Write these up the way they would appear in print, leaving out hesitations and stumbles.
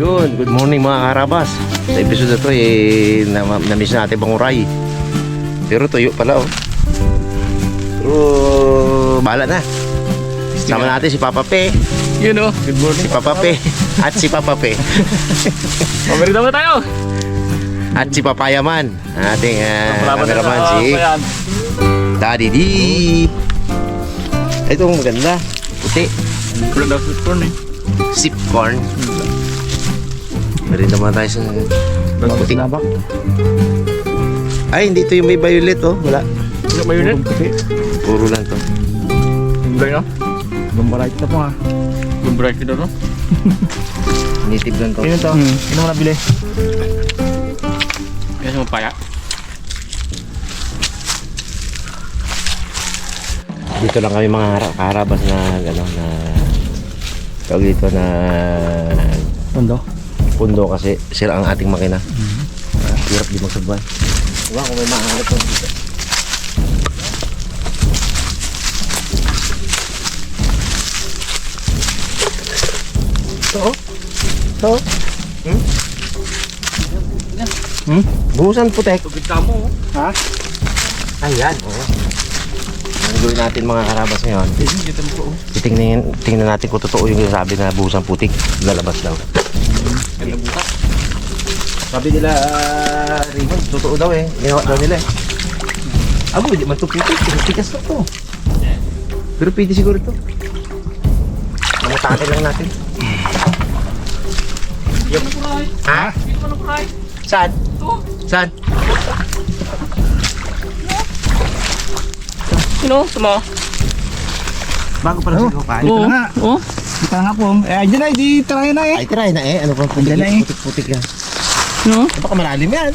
Yun, good morning mga karabas. Sa episode na to na-miss natin Banguray. Pero tuyo pala oh. Pero bahala na. Sama natin si Papa Pe. Yun o, good morning. Si Papa Pe at si Papa Pe. Pamerita mo tayo. At si Papayaman. Ating cameraman si Daddy D. Ito maganda. Puti. Brand of corn eh. Sip corn. Meron naman tayo sa puti. Ay, hindi ito yung may violet oh. Wala. Ano ba yun eh? Puro lang to. Gumbright no? Gumbright na po ha. Gumbright ka no? Native lang to. Ayun to, sino mo nabili? Kaya sa mapaya. Dito lang kami mga karabas na ano na tawag dito na Tondo. pundo kasi sira ang ating makina. Hirap di magsabay. Wala kung may mahanap ko dito. Ito. Buhusan putek. Tubig ka mo. Ha? Ayan. Oo. Ang gawin natin mga karabas ngayon. Dito mo po. Tingnan natin kung totoo yung sabi na buhusang putik. Lalabas daw. Kaya buka. Sabi nila, Raymond, totoo daw eh. Ginawa daw nila eh. Abo, hindi man ito putik. Tikas na to. Pero pwede siguro ito. Mamutakin lang natin. Yup. Ha? Dito ka ng kuray. Saan? Ito. Saan? Sino? Tama. Bago pala siguro kain. Oo. nga. Oo. Kita nga po. Eh, andyan na, di try na eh. Ay, try na eh. Ano pang putik? Andyan na eh. Putik-putik yan. Sino? Baka malalim yan.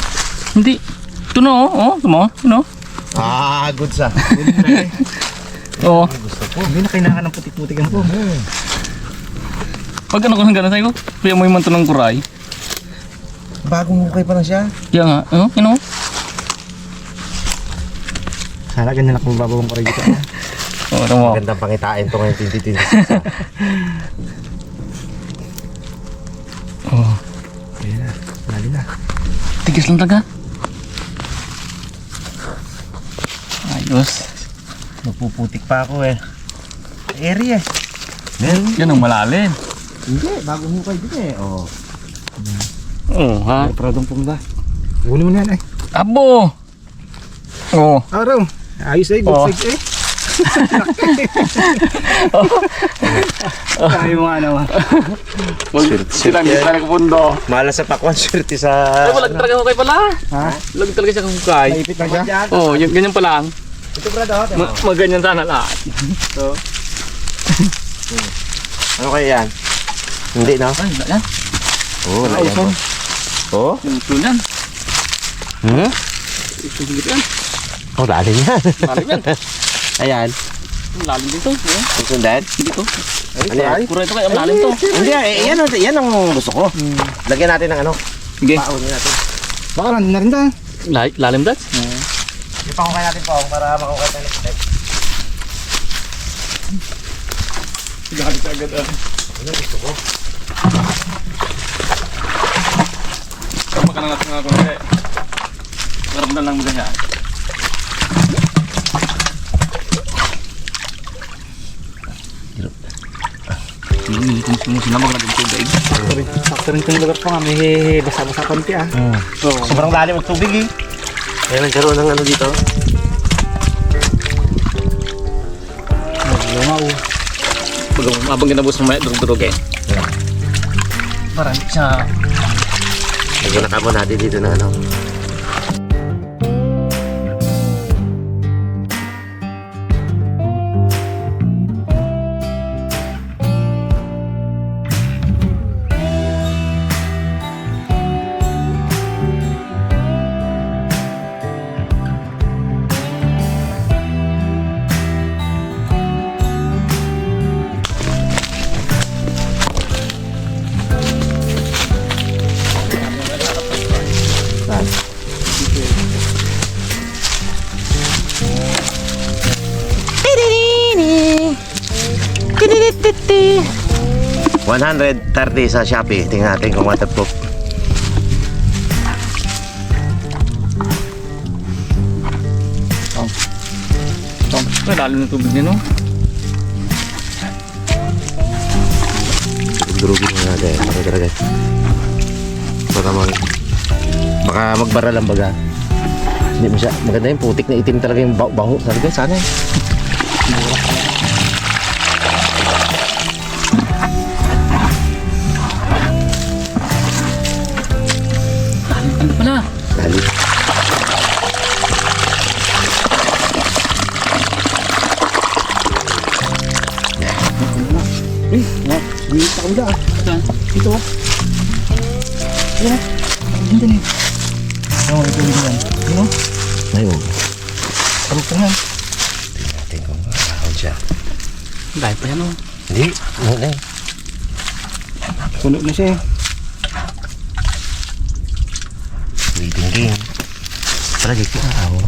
Hindi. Ito na oh. Tama. Sino? Ah, good sa. Oo. Hindi na kailangan ng putik-putikan po. Pag ano ko hanggang sa'yo, kaya mo yung manto ng kuray. Bagong hukay pa na siya. Kaya nga, ano? Sana ganyan ako mababawang ko rin dito. Oo, tama. Magandang pangitain to ngayon 2026. Oo. Ayan na, lali na. Tigas lang taga. Ayos. Napuputik pa ako eh. Area. Yan ang malalim. Hindi, bagong hukay din eh. Oh. Oo, ha? Pradong pong ba? Huli mo na yan eh. Abo! Oo. Araw. Ayos eh, good Oh. size eh. Kaya mo nga naman. Sila talaga pundo. Malas sa pakwan, swerte sa... Ay, walang talaga hukay pala. Ha? Walang talaga siya hukay. Naipit na siya? Oo, ganyan pa lang. Ito brad oh. Maganyan sana lahat. So, Ano kaya yan? Hindi no? ay, yan. Oo, wala yan po. Oh? Yung tunan. Hmm? Yung yan. Oh, lalim yan. Lalim yan. Ayan. Yung lalim dito. Ayan. Ang sundan? Dito. Ano yan? Kuray ito kaya malalim to. Hindi, yan ang gusto ko. Lagyan natin ng ano. Sige. Paunin natin. Baka nandun na rin tayo. Lalim dad? Ipakukay natin po para makukay tayo next time. Galit agad ah. Ano gusto ko? Tama ka na natin nga kung hindi. Maramdaman lang mo ganyan. Kung sinamag na ng tubig. Sakto rin itong lugar po nga, may basa-basa konti ah. Sobrang lalim ang tubig eh. Kaya nagkaroon ng ano dito. Lungaw. Habang ginabos mo may durug-durug eh. Parang siya. Lagyan na kamo natin dito ng ano. Saan? 130 sa Shopee. Tingnan natin kung waterproof. Ay, lalim ng tubig niya, no? Durugin mo natin. Talaga. Para baka magbara lang baga. Hindi mo siya. Maganda yung putik na itim talaga yung baho. Talaga, sana eh. Ano pala? Dali. Dito sa kabila ah. Saan? Ito ah. Yan ah. Hindi na. Oo, ito yan. Ano? Ayun. Karutangan. Tingnan natin kung makakahon siya. Dahil pa yan, no? Hindi. Ano eh. Puno na siya eh. Tingin. Talaga ito ako.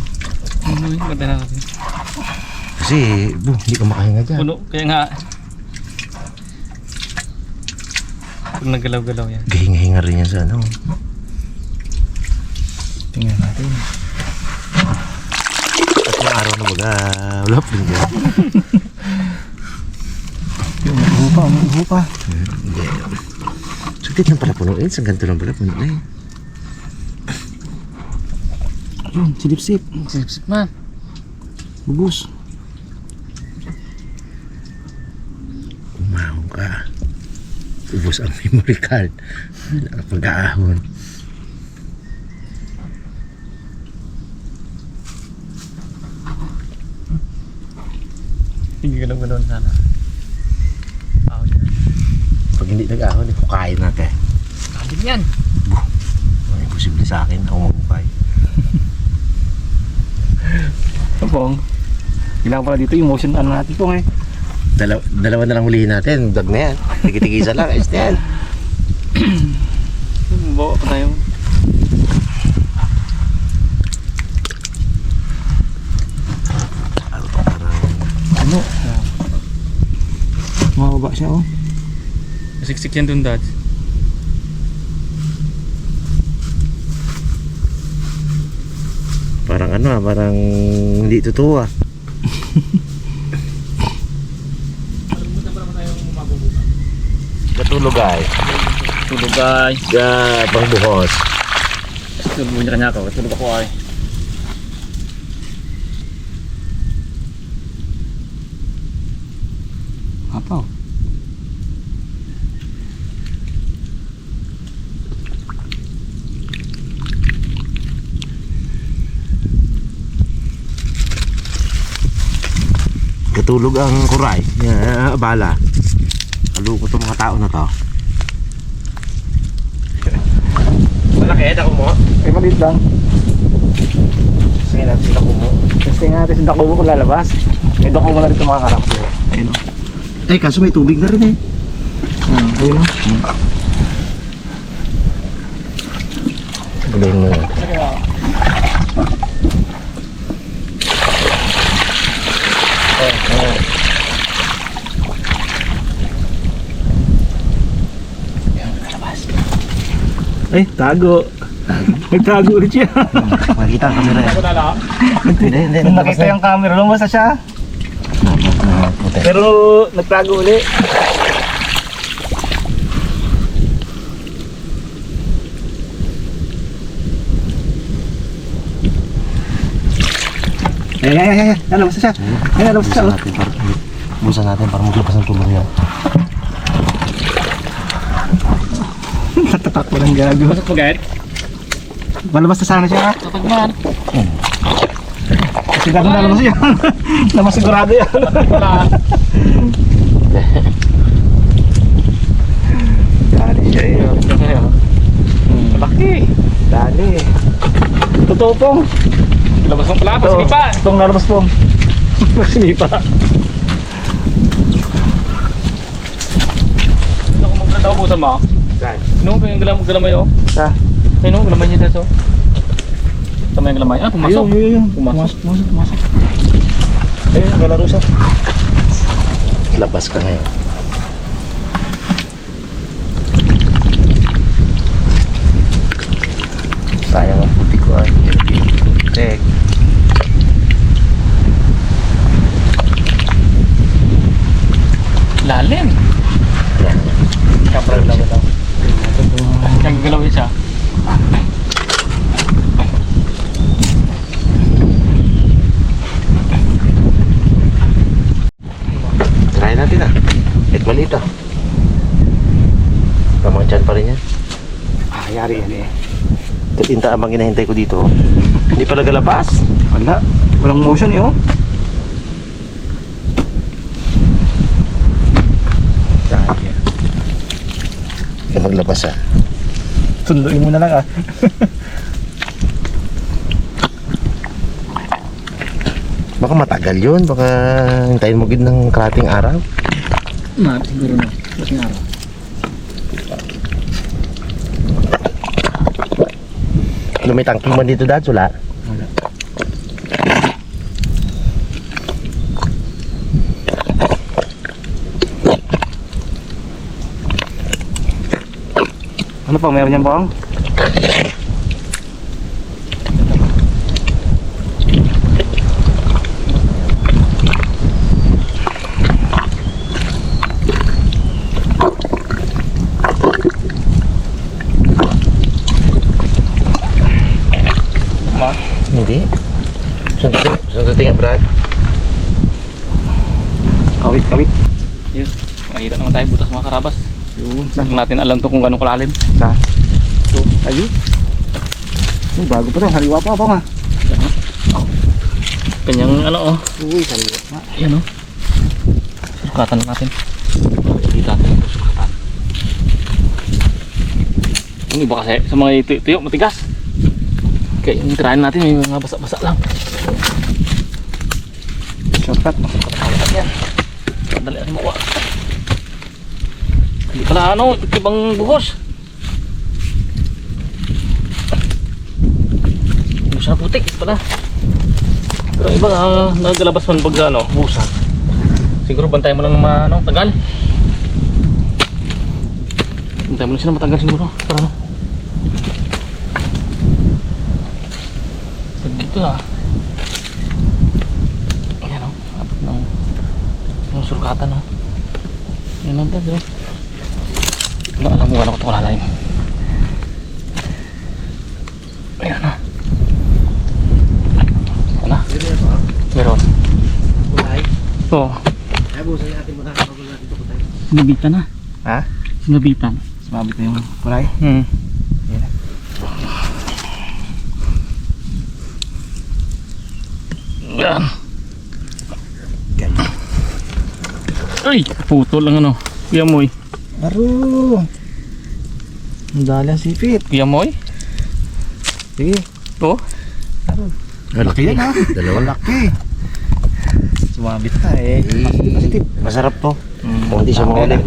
Ano yun? Ganda na natin. Kasi, hindi ka makahinga dyan. Puno, kaya nga. Pag naggalaw-galaw yan. Gahinga-hinga rin yan sa ano. Tingnan natin. At mga araw na baga, wala pa rin dyan. Umuho pa. Hindi. Sugtit lang pala punuin. Sa ganito lang pala puno na eh. Ayun, silip-sip. Sip-sip man. Bubus. Umahon ka. Ubus ang memory card. Pag-aahon. Hindi galaw-galaw sana. Ahon yan. Pag hindi nag-ahon, hukayin natin. Kalim yan. Ano imposible sa akin, ako maghukay. Pong. Kailangan pala dito yung motion ano natin pong eh. Dalawa na lang hulihin natin. Dag na yan. Tigi-tigisa lang. Ayos na yan. Bawa pa tayo. Ano? Mababa siya oh. Siksik yan dun, Dad. Parang ano ah, parang hindi totoo ah. Katulog ay. Tulog ay. Pangbuhos. Tulog mo niya kanya ako. Tulog ako ay. Apaw. Katulog ang kuray. Bala. Kaluko itong mga tao na to. Malaki, dako mo. Eh maliit lang. Sige natin dako mo. Testing natin sa dako mo kung lalabas. Eh doon ko muna dito mga karap. Ayun oh. Ay, kaso may tubig na rin eh. Ayun oh. Galing mo. Ay, tago. Nagtago ulit siya. Makikita ang camera yan. Hindi. Nung nakita yung camera, lumabas na siya. Pero nagtago ulit. Ay, lumabas na siya. Ay, lumabas na siya. Busan natin para maglabas ng tulong yan. Natatakbo ng gago. Pasok mo, Gert. Malabas na sana siya. Tatagman. Kasi dati nalabas yan. Naman sigurado yan. Dali siya eh. Malaki. Dali. Totoo pong. Labas mo pala. Pasinipa. Itong nalabas pong. Pasinipa. Ano kung magkanda ko busan mo? Saan? Nung yung galamay oh. Sa? Ay no, galamay niya dito. Tama yung galamay. Ah, pumasok. Ayun. Pumasok. Pumasok. Ayun, galaro siya. Labas ka ngayon. rin yan. Yari yan eh. Tinta ang hinahintay ko dito. Hindi pala galabas. Wala. Walang motion eh oh. Kaya maglabas ah. Sunduin mo na lang ah. Baka matagal yun. Baka hintayin mo gid ng kalating araw. Siguro na. Mas nga araw. May tangking man dito dad, wala? Wala. Ano pa meron yan bang? Hindi. Sundutin nga Brad. Kawit. Yun. Makikita naman tayo butas mga karabas. Yun. Hindi natin alam to kung gano'ng kalalim. Sa? So, ayun. Bago pa to. Haliwa pa bang ah. Kanyang ano oh. Uy, haliwa na. Yan oh. Sukatan natin. Makikita natin ito sukatan. Yung iba kasi sa mga tuyo matigas. Kaya yung tirahin natin may mga basa-basa lang. Shortcut. Shortcut yan. Dali natin makuha. Hindi pala ano, ibang buhos. Buhos na putik, ito pala. Pero iba nagalabas man pag ano, buhusan. Siguro bantay mo lang ng ano, tagal. Bantay mo lang siya na matagal siguro. Para ano. Dito ah. Ayan o, abot ng sulkatan o. Yan ang dad o. Alam mo ano ko ito kalalalim. Ayan o. Ayan na. Meron. Kulay. Oo. Ay, busan natin muna. Bago natin ito kulay. Sinabitan na. Ha? Sinabitan. Sumabit na yung kulay. Hmm. Yan na. Yan. Ay, putol lang ano. Kuya Moy. Aro. Ang dali ang sipit. Kuya Moy. Sige. Oo. Laki yan ha. Dalawa. Laki. Sumabit na eh. Positive. Masarap to. Hmm. Kung hindi siya Tama mahuli. na.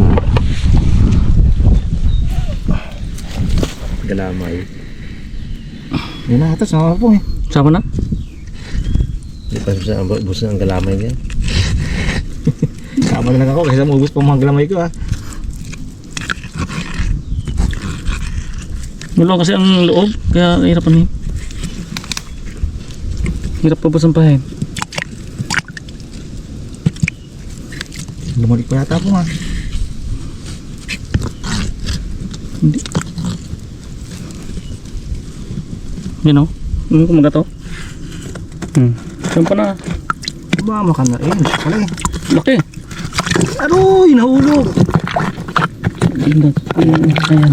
Galamay. Yun na ito. Sumabit po eh. Sama na? Hindi pa siya buso ng galamay niya. Sama na lang ako kasi maubos pa mga galamay ko ha. Wala kasi ang loob, kaya hirapan eh. Hirap pa ba sampahin? Lumalik pa yata po ha. Hindi. Yan o, ano kumaga to? Saan pa na? Ba, makan na rin. Pala eh. Laki! Aroy, nahulog. Ayan.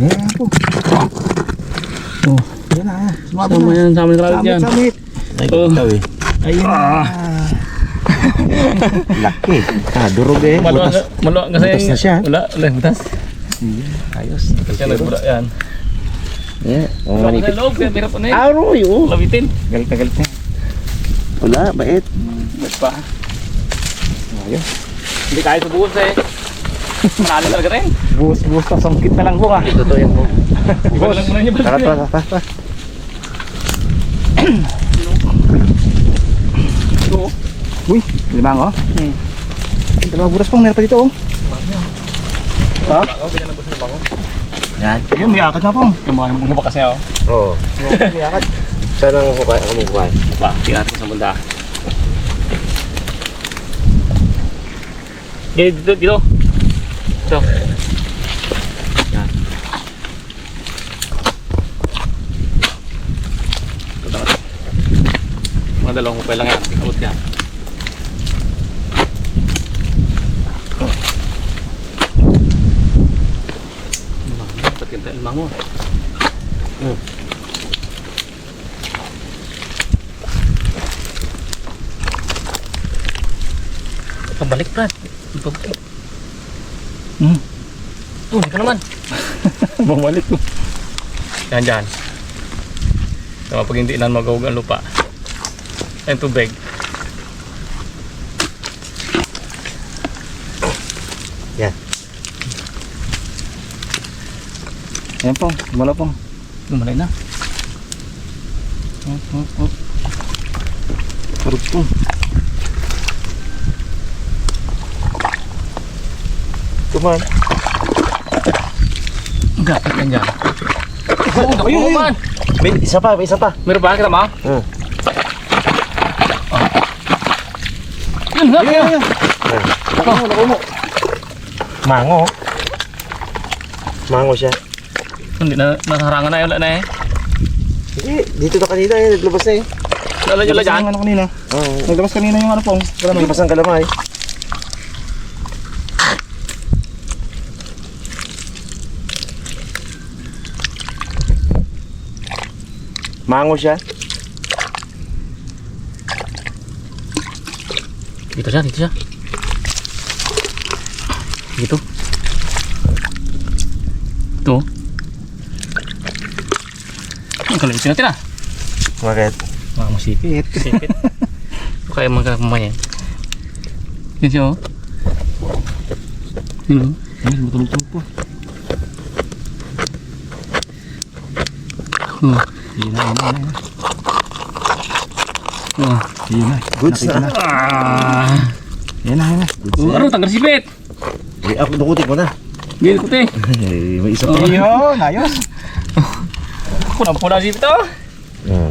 Ayan po. Oh, Ayan na. Sumabit sama na. yan, sama yung traffic yan. Samit. Ay, Oh. ikaw eh. Ayun na. Laki. Durog eh. Maluwag kasi. Butas na siya. Wala butas. Ayos. Kasi nagbura yan. Yeah. Oh, Wala manipit. sa loob, kaya hirap na eh. Aroy, oh. Lawitin. Galit na galit na. Wala, bait. Ba't pa? Ayos. Hindi kaya sa buhos eh. Manalo talaga rin. Buhos na. Sangkit na lang po ha. Ito to yan po. Iba lang muna niya ba? Tara. Ito. Uy, limang oh. Dalawa buras pang meron pa dito oh. Ha? Yan. Ayun, may akad na po. Yung ba kasi ako? Oo. May akad. Saan ang kumukuha? Pa, tingnan natin sa banda. Dito. So. Yan. Mga dalawang kupay lang yan. Ikabot yan. Mango. Pabalik, Brad. Pabalik. Hindi ka naman. Bumalik ko. Yan dyan. So, pag hindi na magawag ang lupa. Ang tubig. Yan. Ayan pong, wala pong. Lumalay na. Karot pong. Kuman. Gapit yan dyan. Oo, Ayun, man. May isa pa, may isa pa. Meron ba? Kita mo? Yun nga. Ayan. Naku mo. Mango. Mango siya. Hindi na, nasarangan na yun. Wala na eh. Hindi, dito na kanina eh, naglabas na eh. Wala dyan, wala dyan. Yung ano kanina. Oo. Naglabas kanina yung ano pong. Naglabas ang kalamay. Mango siya. Dito siya, dito siya. Dito. Ito. Ang kalamitin natin ah. Bakit? Mga masipit. Sipit. Ito kaya magkakamayan. Yan siya oh. Yun oh. Ay, matulog-tulog po. Oh. Yun na. Oh. Yun na. Goods Nakita na. Ah. Yan na. Goods Oh, ano, tanggal sipit. Eh, ako dukutin ko na. Gini ko te. May isa pa. Oh. Ayun, ayos. Puna sipit oh.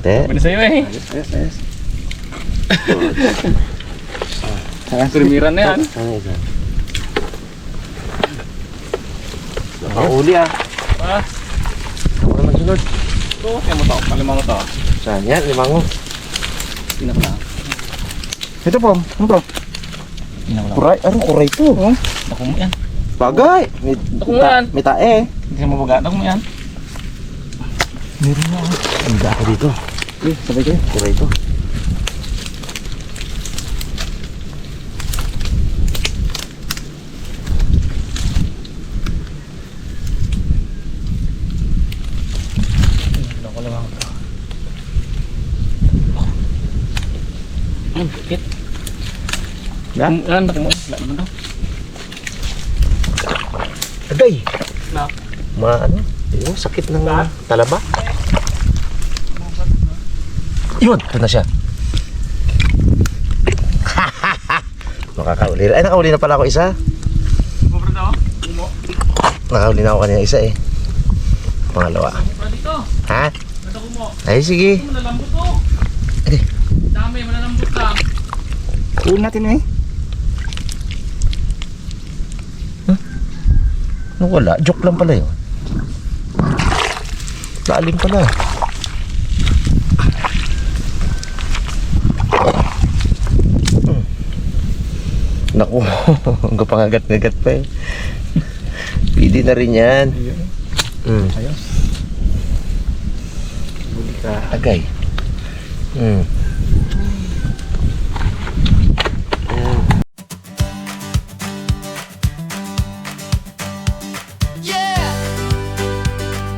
Te. Pwede sa'yo eh. Ayos. Permiran na yan. Ano ito? Nakauli ah. Ah. Ako naman sunod. Ito, kaya mo tao. Kalimang mo tao. Saan yan? Limango. Tinak na. Ito po, ano to? Tinak na. Kuray. Ano kuray to? Naku mo yan. Bagay. Ako nga yan. May tae. Hindi mo baga. Naku mo yan. Meron na ako. Ang ako dito. Eh, sabay kayo. Kuray to. Naku limang mo tao. Ang pikit. Yan. Yan, naku mo. Wala naman daw. Agay. Na. Ano? Yung sakit ng talaba. Yun. Ito na siya. Makakauli. Ay, nakauli na pala ako isa. Bubra daw. Umo. Nakauli na ako kanina isa eh. Pangalawa. Bubra dito. Ha? Ganda ko mo. Ay, sige. Malalambot to. Ade. Dami, malalambot ka. Uwi natin eh. Wala. Joke lang pala yun. Lalim pala. Naku, hanggang pangagat-ngagat pa eh. Pwede na rin yan. Ayos. Buli ka. Agay. Yeah!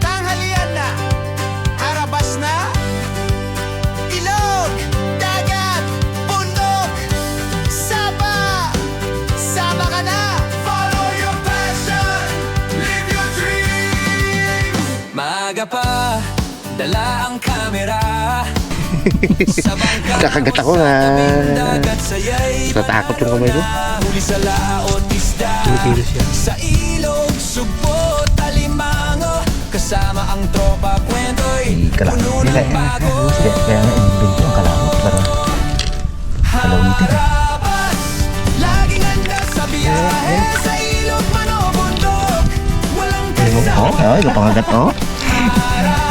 Tanghalian na, harabas na, ilog, dagat, bundok, saba, sama ka na. Follow your passion, live your dreams. Maaga pa, dala ang kamera. Kakagat ako na. Natakot yung kamay ko. Huli sa laot, isda. Tumikilos yan. Sa ilog, sugpo, talimango. Kasama ang tropa, kwento'y puno ng bago. Kaya nga, invento ang kalawot para kalawitin. Harabas, laging handa sa biyahe. Sa ilog man o bundok, walang Oh, ay, kapangagat oh.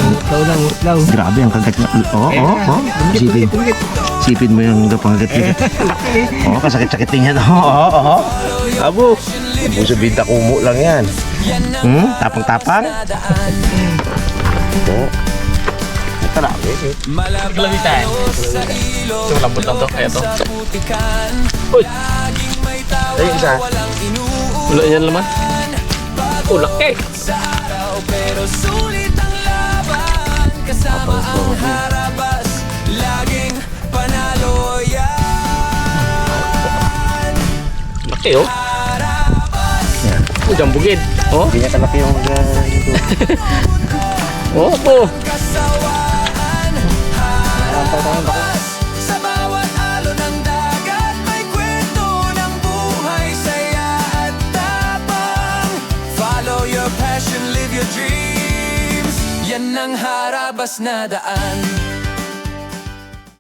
Utaw. Grabe ang kagat niya. Sipin mo yung kapangagat niya. Oh, kasakit-sakit din yan. Oh. Abo, buso binta kumo lang yan. Tapang-tapang. Oo. Ito lang. Glami tayo. sa ilog, Ito malambot lang to. Kaya to. sa putikan. Uy! Laging may tawa, Ayun, isa. walang inuulan. Wala yan laman. Oh, laki! Sa araw pero sulit ang laban. Kasama ang harabas, laging panalo yan. Laki oh. Harabas, Oh, jambugid. Oh, Hindi niya kalaki yung oh, oh. kasawaan. Harabas, sa bawat alon ng dagat may kwento ng buhay, saya at tapang. Follow your passion, live your dreams. Yan ang harabas na daan.